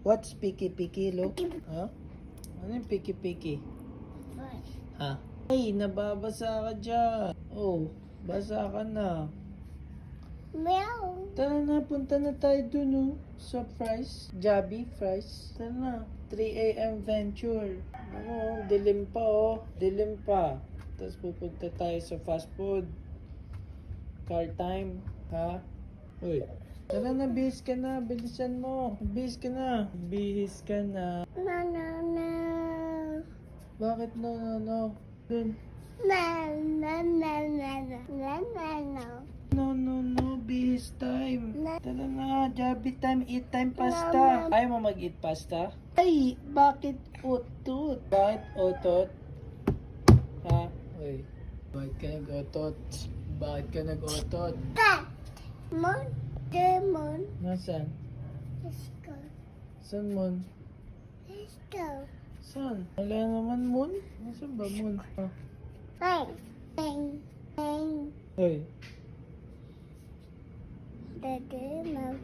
What's picky-picky, look? Ha? Ano yung picky-picky? Ha? Ay, nababasa ka dyan. Oh, basa ka na. Meow. Tara na, punta na tayo dun, oh. Sa fries. Joby fries. Tara na. 3 a.m. venture. Ano, dilim pa, oh. Dilim pa. Tapos pupunta tayo sa fast food. Car time. Ha? Uy. Tara na, bihis ka na. Bilisan mo. Bihis ka na. Bihis ka na. No, no, no. Bakit no? Dun. No, no, no, no, no. No, no, no. Bihis time. Tara na, Joby time, eat time, No, pasta. no. Ayaw mo mag-eat pasta? Ay, bakit utot? Bakit utot? Ha? Uy, bakit ka nag-utot? Bakit ka nag-utot? Cat. Moon. Demon. Nasaan? Let's go. Saan moon? Let's go. Saan? Wala naman moon? Nasaan ba moon? Ah. Bang. Bang. Bang. Uy, The demon.